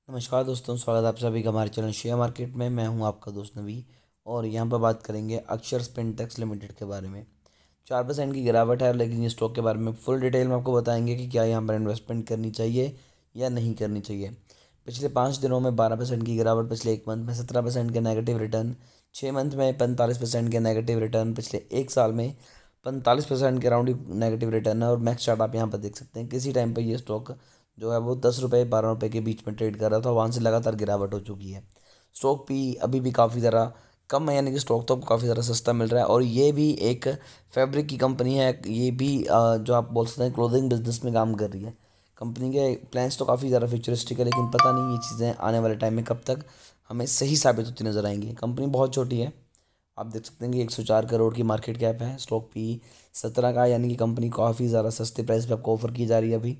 नमस्कार दोस्तों, स्वागत है आप सभी का हमारे चैनल शेयर मार्केट में। मैं हूं आपका दोस्त नवी और यहां पर बात करेंगे अक्षर स्पिनटेक्स लिमिटेड के बारे में। 4% की गिरावट है, लेकिन ये स्टॉक के बारे में फुल डिटेल में आपको बताएंगे कि क्या यहां पर इन्वेस्टमेंट करनी चाहिए या नहीं करनी चाहिए। पिछले 5 दिनों में 12% की गिरावट, पिछले एक मंथ में 17% के नेगेटिव रिटर्न, 6 मंथ में 45% के नेगेटिव रिटर्न, पिछले एक साल में 45% के राउंड नेगेटिव रिटर्न है। और मैक्स चार्ट आप यहाँ पर देख सकते हैं। किसी टाइम पर ये स्टॉक जो है वो 10 रुपये 12 रुपये के बीच में ट्रेड कर रहा था, वहाँ से लगातार गिरावट हो चुकी है। स्टॉक भी अभी भी काफ़ी ज़्यादा कम है, यानी कि स्टॉक तो काफ़ी ज़्यादा सस्ता मिल रहा है। और ये भी एक फैब्रिक की कंपनी है। ये भी जो आप बोल सकते हैं क्लोथिंग बिजनेस में काम कर रही है। कंपनी के प्लान्स तो काफ़ी ज़्यादा फ्यूचरिस्टिक है, लेकिन पता नहीं ये चीज़ें आने वाले टाइम में कब तक हमें सही साबित होती नज़र आएंगी। कंपनी बहुत छोटी है, आप देख सकते हैं कि 104 करोड़ की मार्केट कैप है। स्टॉक पी 17 का, यानी कि कंपनी काफ़ी ज़्यादा सस्ते प्राइस पे आपको ऑफर की जा रही है अभी।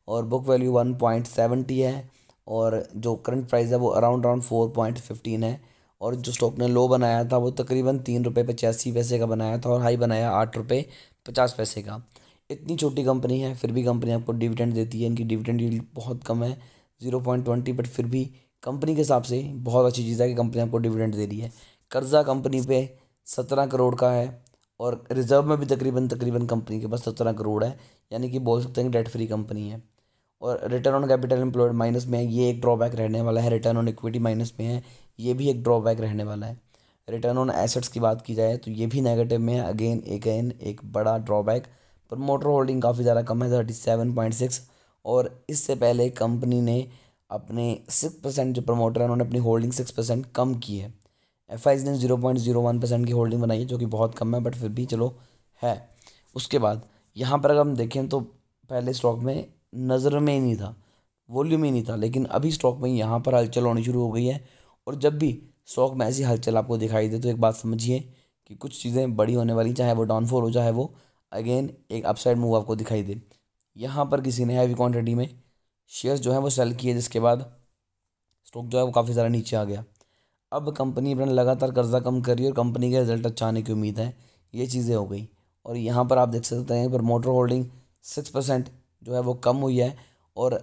और बुक वैल्यू 1.70 है, और जो करंट प्राइस है वो अराउंड अराउंड 4.15 है। और जो स्टॉक ने लो बनाया था वो तकरीबन 3 रुपये 85 पैसे का बनाया था, और हाई बनाया 8 रुपये 50 पैसे का। इतनी छोटी कंपनी है, फिर भी कंपनी आपको डिविडेंड देती है। इनकी डिविडेंड यील्ड बहुत कम है, 0.20, बट फिर भी कंपनी के हिसाब से बहुत अच्छी चीज़ है कि कंपनी आपको डिविडेंड दे रही है। कर्जा कंपनी पे 17 करोड़ का है, और रिजर्व में भी तकरीबन तकरीबन कंपनी के पास 17 करोड़ है, यानी कि बोल सकते हैं कि डेट फ्री कंपनी है। और return on capital employed minus में है, ये एक ड्रॉबैक रहने वाला है। रिटर्न ऑन इक्विटी माइनस में है, ये भी एक ड्रॉबैक रहने वाला है। रिटर्न ऑन एसेट्स की बात की जाए तो ये भी नेगेटिव में है, अगेन एक बड़ा ड्रॉबैक। प्रमोटर होल्डिंग काफ़ी ज़्यादा कम है, 37.6। और इससे पहले कंपनी ने अपने 6% जो प्रमोटर है उन्होंने अपनी होल्डिंग 6% कम की है। एफ आईज ने 0.01% की होल्डिंग बनाई है, जो कि बहुत कम है, बट फिर भी चलो है। उसके बाद यहाँ पर अगर हम देखें तो पहले स्टॉक में नज़र में ही नहीं था, वॉल्यूम ही नहीं था, लेकिन अभी स्टॉक में यहाँ पर हलचल होनी शुरू हो गई है। और जब भी स्टॉक में ऐसी हलचल आपको दिखाई दे तो एक बात समझिए कि कुछ चीज़ें बड़ी होने वाली, चाहे वो डाउनफॉल हो, चाहे वो अगेन एक अपसाइड मूव आपको दिखाई दे। यहाँ पर किसी ने हैवी क्वांटिटी में शेयर्स जो है वो सेल किए, जिसके बाद स्टॉक जो है वो काफ़ी ज़्यादा नीचे आ गया। अब कंपनी अपना लगातार कर्जा कम कर रही है और कंपनी के रिजल्ट अच्छा आने की उम्मीद है। ये चीज़ें हो गई। और यहाँ पर आप देख सकते हैं प्रमोटर होल्डिंग 6% जो है वो कम हुई है। और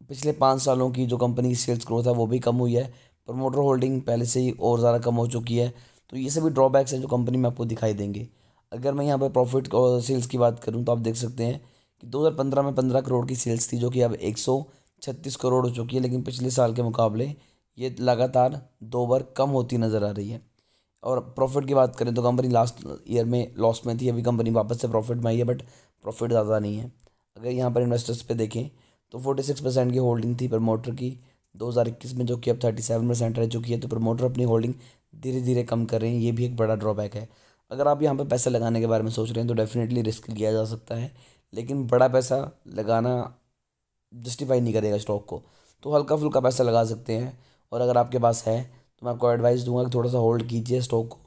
पिछले 5 सालों की जो कंपनी की सेल्स ग्रोथ है वो भी कम हुई है। प्रमोटर होल्डिंग पहले से ही और ज़्यादा कम हो चुकी है। तो ये सभी ड्रॉबैक्स हैं जो कंपनी में आपको दिखाई देंगे। अगर मैं यहाँ पर प्रॉफिट और सेल्स की बात करूँ तो आप देख सकते हैं कि 2015 में 15 करोड़ की सेल्स थी, जो कि अब 136 करोड़ हो चुकी है। लेकिन पिछले साल के मुकाबले ये लगातार 2 बार कम होती नज़र आ रही है। और प्रॉफिट की बात करें तो कंपनी लास्ट ईयर में लॉस में थी, अभी कंपनी वापस से प्रॉफिट में आई है, बट प्रॉफिट ज़्यादा नहीं है। अगर यहाँ पर इन्वेस्टर्स पे देखें तो 46% की होल्डिंग थी प्रमोटर की 2021 में, जो कि अब 37% रह चुकी है। तो प्रमोटर अपनी होल्डिंग धीरे धीरे कम कर रहे हैं, ये भी एक बड़ा ड्रॉबैक है। अगर आप यहाँ पर पैसा लगाने के बारे में सोच रहे हैं तो डेफिनेटली रिस्क लिया जा सकता है, लेकिन बड़ा पैसा लगाना जस्टिफाई नहीं करेगा स्टॉक को। तो हल्का फुल्का पैसा लगा सकते हैं। और अगर आपके पास है तो मैं आपको एडवाइस दूंगा कि थोड़ा सा होल्ड कीजिए स्टॉक को।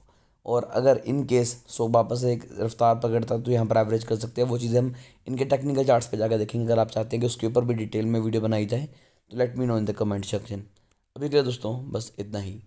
और अगर इन केस स्टॉक वापस से एक रफ्तार पकड़ता है तो यहाँ पर एवरेज कर सकते हैं। वो चीज़ें हम इनके टेक्निकल चार्ट्स पे जाकर देखेंगे। अगर आप चाहते हैं कि उसके ऊपर भी डिटेल में वीडियो बनाई जाए तो let me know in the comment section. अभी के लिए दोस्तों बस इतना ही।